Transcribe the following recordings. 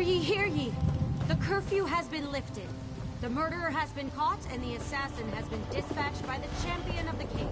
ye, hear ye! The curfew has been lifted. The murderer has been caught, and the assassin has been dispatched by the champion of the king.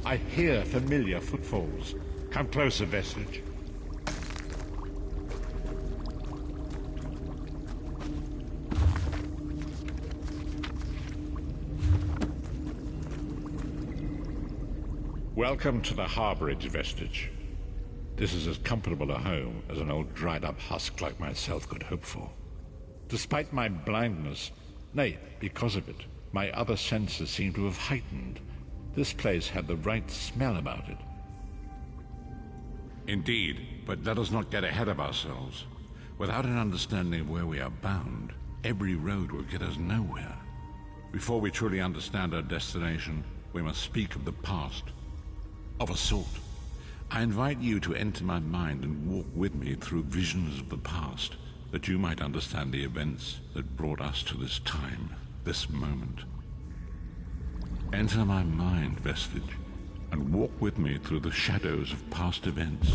I hear familiar footfalls. Come closer, Vestige. Welcome to the harbourage, Vestige. This is as comfortable a home as an old dried-up husk like myself could hope for. Despite my blindness, nay, because of it, my other senses seem to have heightened. This place had the right smell about it. Indeed, but let us not get ahead of ourselves. Without an understanding of where we are bound, every road will get us nowhere. Before we truly understand our destination, we must speak of the past. Of a sort. I invite you to enter my mind and walk with me through visions of the past, that you might understand the events that brought us to this time, this moment. Enter my mind, Vestige, and walk with me through the shadows of past events.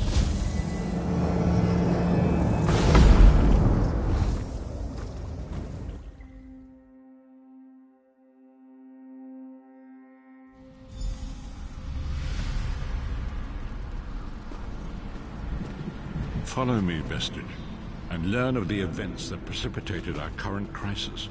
Follow me, Vestige, and learn of the events that precipitated our current crisis.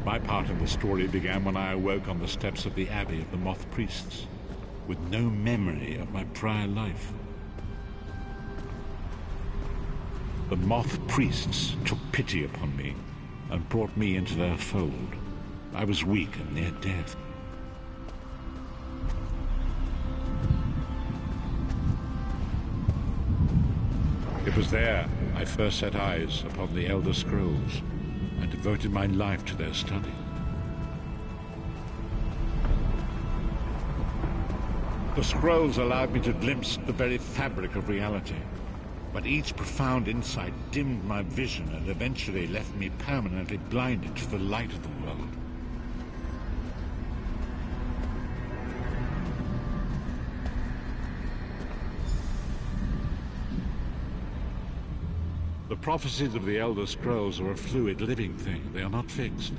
My part in the story began when I awoke on the steps of the Abbey of the Moth Priests, with no memory of my prior life. The Moth Priests took pity upon me and brought me into their fold. I was weak and near death. It was there I first set eyes upon the Elder Scrolls and devoted my life to their study. The scrolls allowed me to glimpse the very fabric of reality, but each profound insight dimmed my vision and eventually left me permanently blinded to the light of the world. The prophecies of the Elder Scrolls are a fluid, living thing. They are not fixed.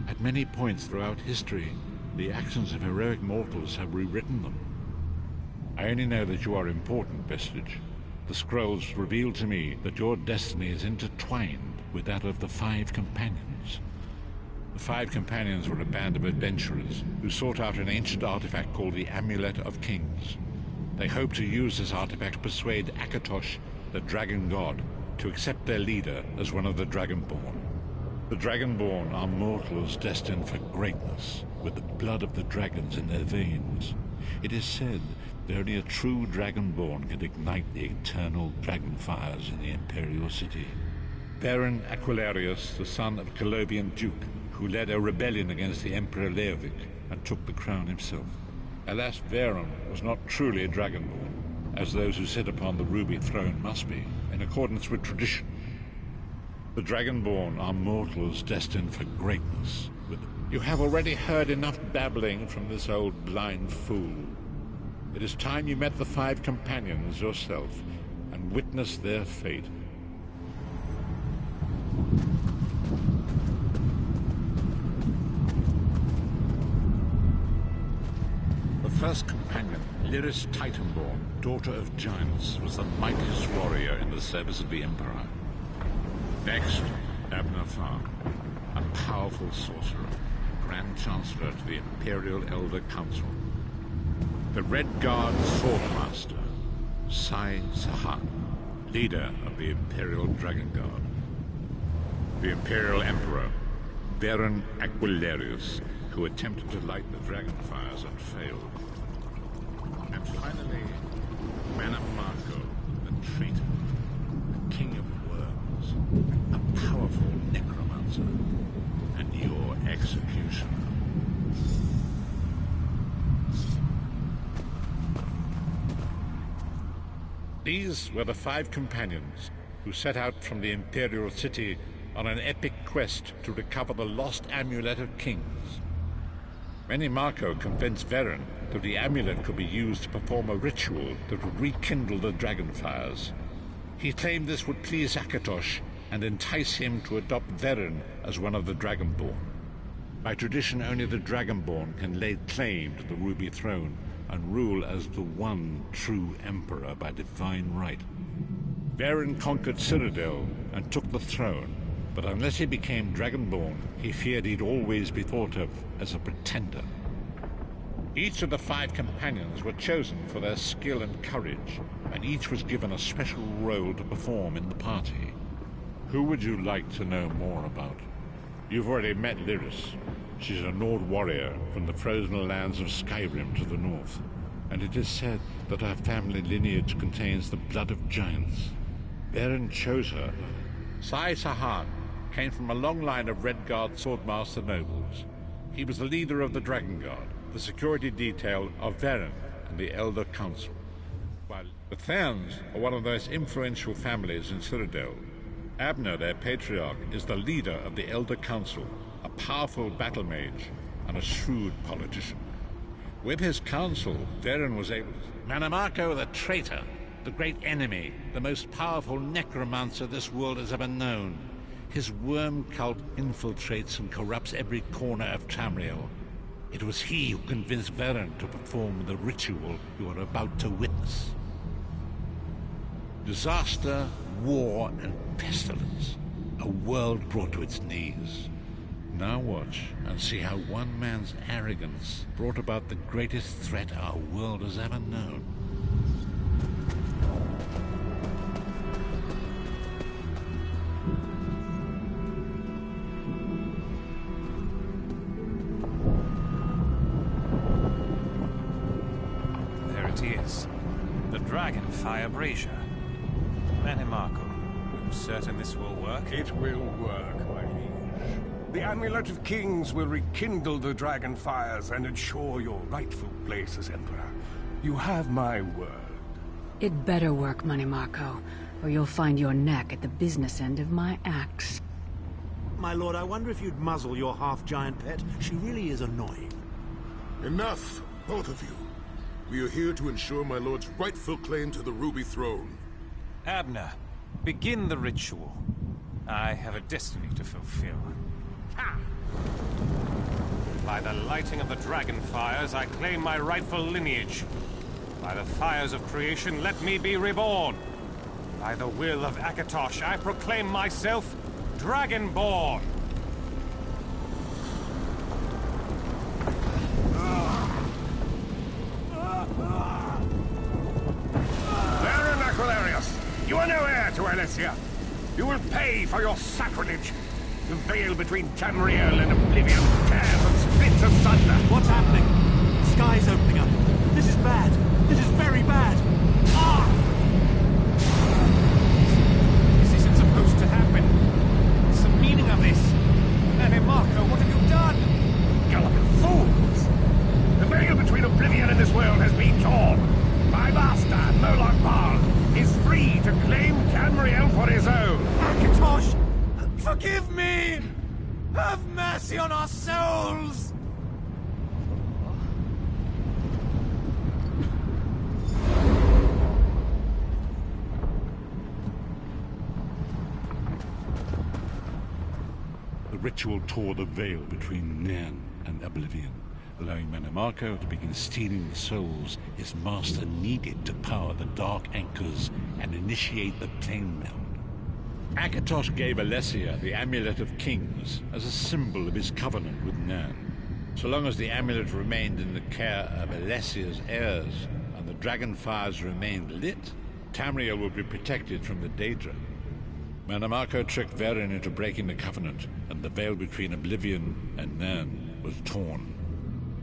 At many points throughout history, the actions of heroic mortals have rewritten them. I only know that you are important, Vestige. The scrolls reveal to me that your destiny is intertwined with that of the Five Companions. The Five Companions were a band of adventurers who sought out an ancient artifact called the Amulet of Kings. They hoped to use this artifact to persuade Akatosh, the Dragon God, to accept their leader as one of the Dragonborn. The Dragonborn are mortals destined for greatness, with the blood of the dragons in their veins. It is said that only a true Dragonborn can ignite the eternal dragon fires in the Imperial City. Baron Aquilarius, the son of a Colovian duke, who led a rebellion against the Emperor Leovic and took the crown himself. Alas, Varen was not truly a Dragonborn, as those who sit upon the ruby throne must be, in accordance with tradition. The Dragonborn are mortals destined for greatness. You have already heard enough babbling from this old blind fool. It is time you met the Five Companions yourself and witnessed their fate. The first companion, Lyris Titanborn, daughter of giants, was the mightiest warrior in the service of the Emperor. Next, Abner Farn, a powerful sorcerer, Grand Chancellor to the Imperial Elder Council. The Red Guard Swordmaster, Sai Sahan, leader of the Imperial Dragon Guard. The Imperial Emperor, Baron Aquilarius, who attempted to light the dragon fires and failed. And finally, Manamarco, the traitor, the king of worms, a powerful necromancer, and your executioner. These were the Five Companions who set out from the Imperial City on an epic quest to recover the lost Amulet of Kings. Menimarco convinced Varen that the amulet could be used to perform a ritual that would rekindle the dragon fires. He claimed this would please Akatosh and entice him to adopt Varen as one of the Dragonborn. By tradition, only the Dragonborn can lay claim to the Ruby Throne and rule as the one true Emperor by divine right. Varen conquered Cyrodiil and took the throne, but unless he became Dragonborn, he feared he'd always be thought of as a pretender. Each of the Five Companions were chosen for their skill and courage, and each was given a special role to perform in the party. Who would you like to know more about? You've already met Lyris. She's a Nord warrior from the frozen lands of Skyrim to the north, and it is said that her family lineage contains the blood of giants. Varen chose her. Sai Sahan came from a long line of Red Guard Swordmaster nobles. He was the leader of the Dragon Guard, the security detail of Varen and the Elder Council. While the Therns are one of the most influential families in Cyrodiil, Abner, their patriarch, is the leader of the Elder Council, a powerful battle mage and a shrewd politician. With his council, Varen was able to... Manamarco the traitor, the great enemy, the most powerful necromancer this world has ever known. His worm cult infiltrates and corrupts every corner of Tamriel. It was he who convinced Varen to perform the ritual you are about to witness. Disaster, war, and pestilence. A world brought to its knees. Now watch and see how one man's arrogance brought about the greatest threat our world has ever known. There it is. The Dragonfire Brazier. Menimarco, are you certain this will work? It will work, my liege. The Amulet of Kings will rekindle the dragon fires and ensure your rightful place as Emperor. You have my word. It better work, Menimarco, or you'll find your neck at the business end of my axe. My lord, I wonder if you'd muzzle your half-giant pet. She really is annoying. Enough, both of you. We are here to ensure my lord's rightful claim to the Ruby Throne. Abner, begin the ritual. I have a destiny to fulfill. Ha! By the lighting of the dragon fires, I claim my rightful lineage. By the fires of creation, let me be reborn. By the will of Akatosh, I proclaim myself Dragonborn. Baron Aquilarius, you are no heir to Alessia. You will pay for your sacrilege. The veil between Tamriel and Oblivion tears and splits asunder. What's happening? The sky's opening up. This is bad. This is very bad. Ah! This isn't supposed to happen. What's the meaning of this? Annie Marco, what have you done? Gullible fools! The veil between Oblivion and this world has been torn. My master, Moloch Bal, is free to claim Tamriel for his own. Akatosh, forgive me! Have mercy on our souls! The ritual tore the veil between Nan and Oblivion, allowing Manimarco to begin stealing the souls his master needed to power the Dark Anchors and initiate the plane meld. Akatosh gave Alessia the Amulet of Kings as a symbol of his covenant with Nan. So long as the amulet remained in the care of Alessia's heirs and the dragon fires remained lit, Tamriel would be protected from the Daedra. Manimarco tricked Varen into breaking the covenant, and the veil between Oblivion and Nan was torn.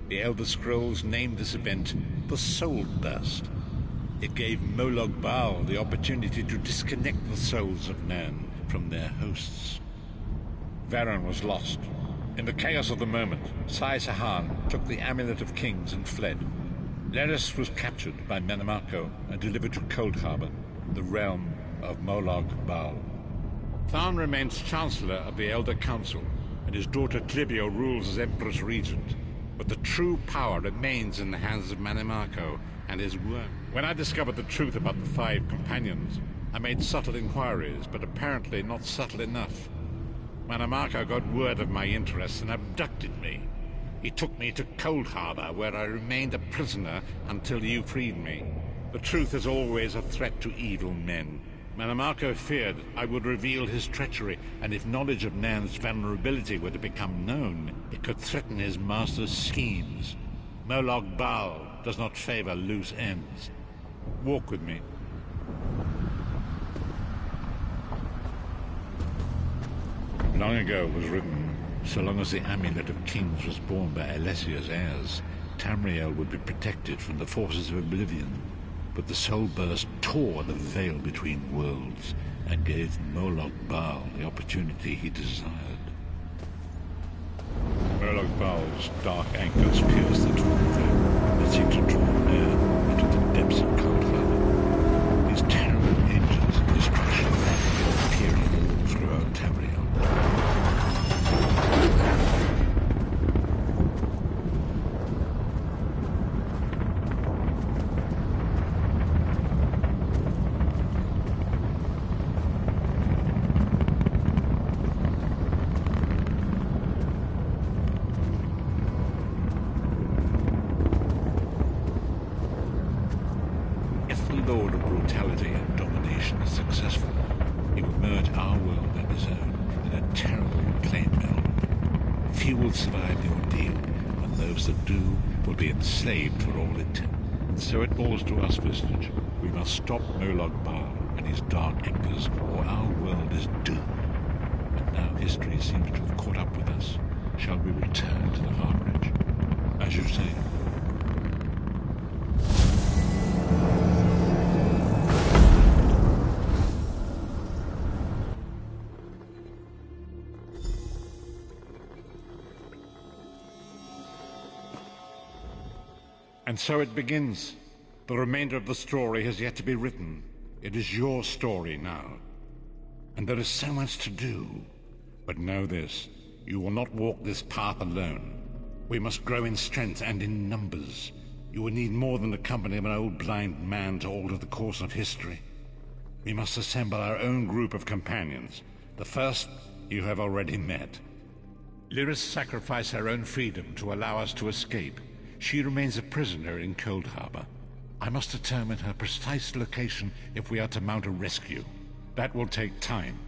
The Elder Scrolls named this event the Soul Burst. It gave Moloch Bal the opportunity to disconnect the souls of Nan from their hosts. Varen was lost. In the chaos of the moment, Sai Sahan took the Amulet of Kings and fled. Leris was captured by Manimarco and delivered to Cold Harbor, the realm of Moloch Bal. Tharn remains Chancellor of the Elder Council, and his daughter Clivio rules as Empress Regent. But the true power remains in the hands of Manimarco and his work. When I discovered the truth about the 5 companions, I made subtle inquiries, but apparently not subtle enough. Manimarco got word of my interests and abducted me. He took me to Cold Harbor, where I remained a prisoner until you freed me. The truth is always a threat to evil men. Manimarco feared I would reveal his treachery, and if knowledge of Nan's vulnerability were to become known, it could threaten his master's schemes. Moloch Bal does not favor loose ends. Walk with me. Long ago was written, so long as the Amulet of Kings was borne by Alessia's heirs, Tamriel would be protected from the forces of Oblivion. But the Soul Burst tore the veil between worlds and gave Moloch Bal the opportunity he desired. Moloch Bal's dark anchors pierced the torn veil and seemed to draw Nan into the depths of Cold Harbor. These terrible engines of destruction rapidly appearing throughout Tamriel. Lord of brutality and domination is successful, he will merge our world and his own in a terrible plane meld. Few will survive the ordeal, and those that do will be enslaved for all eternity. So it falls to us, Vestige. We must stop Moloch Bal and his dark anchors, or our world is doomed. And now history seems to have caught up with us. Shall we return to the harborage? As you say. And so it begins. The remainder of the story has yet to be written. It is your story now. And there is so much to do. But know this, you will not walk this path alone. We must grow in strength and in numbers. You will need more than the company of an old blind man to alter the course of history. We must assemble our own group of companions. The first you have already met. Lyris sacrificed her own freedom to allow us to escape. She remains a prisoner in Cold Harbor. I must determine her precise location if we are to mount a rescue. That will take time.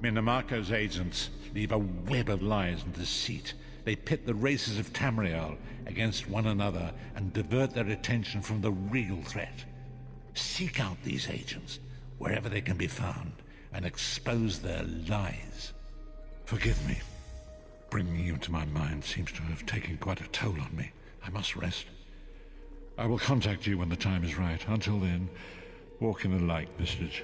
Minimarco's agents leave a web of lies and deceit. They pit the races of Tamriel against one another and divert their attention from the real threat. Seek out these agents, wherever they can be found, and expose their lies. Forgive me. Bringing you to my mind seems to have taken quite a toll on me. I must rest. I will contact you when the time is right. Until then, walk in the light, Vistage.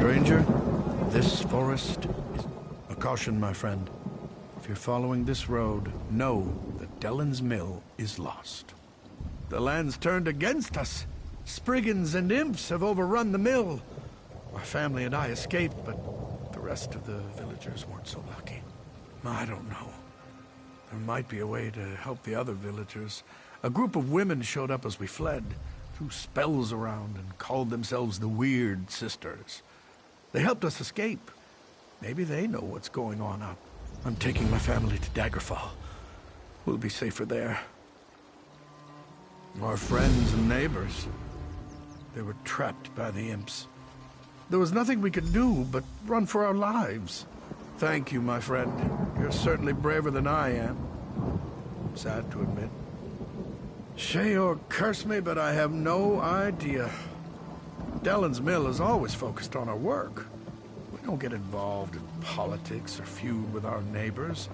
Stranger, this forest is a caution, my friend. If you're following this road, know that Dellen's Mill is lost. The land's turned against us. Spriggans and imps have overrun the mill. My family and I escaped, but the rest of the villagers weren't so lucky. I don't know. There might be a way to help the other villagers. A group of women showed up as we fled, threw spells around and called themselves the Weird Sisters. They helped us escape. Maybe they know what's going on up. I'm taking my family to Daggerfall. We'll be safer there. Our friends and neighbors, they were trapped by the imps. There was nothing we could do but run for our lives. Thank you, my friend. You're certainly braver than I am. Sad to admit. Sheor curse me, but I have no idea. Dellen's Mill is always focused on our work. We don't get involved in politics or feud with our neighbors.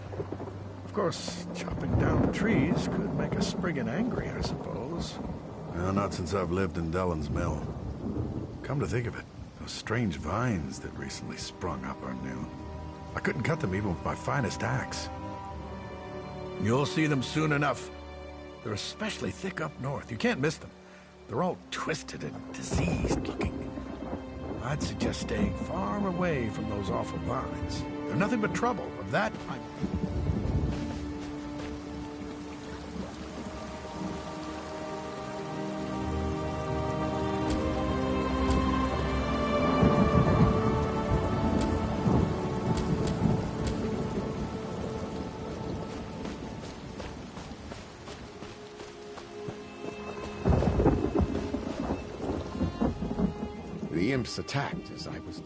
Of course, chopping down trees could make a Spriggan angry, I suppose. Well, not since I've lived in Dellen's Mill. Come to think of it, Those strange vines that recently sprung up are new. I couldn't cut them even with my finest axe. You'll see them soon enough. They're especially thick up north. You can't miss them. They're all twisted and diseased looking. I'd suggest staying far away from those awful vines. They're nothing but trouble. Of that, I'm... The imps attacked as I was...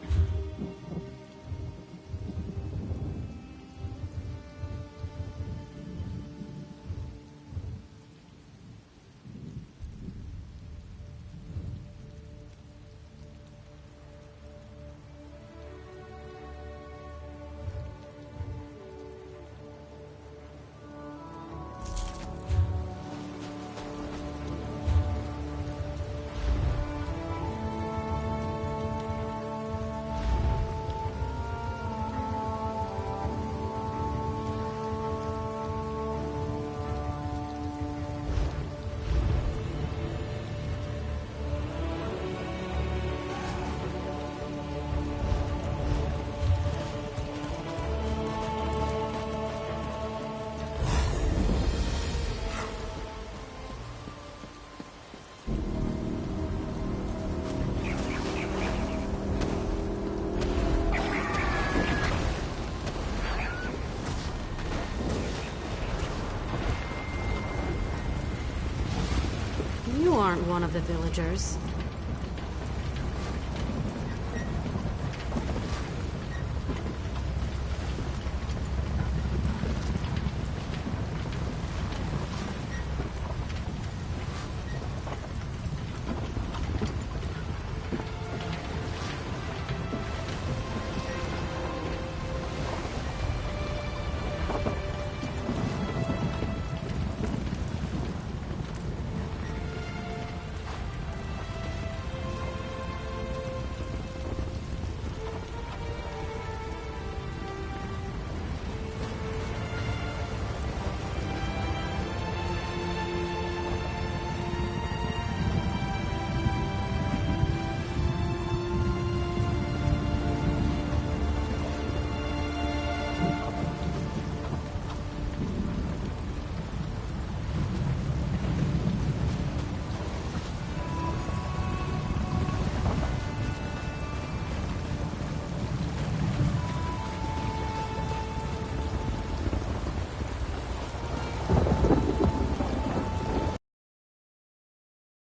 You aren't one of the villagers.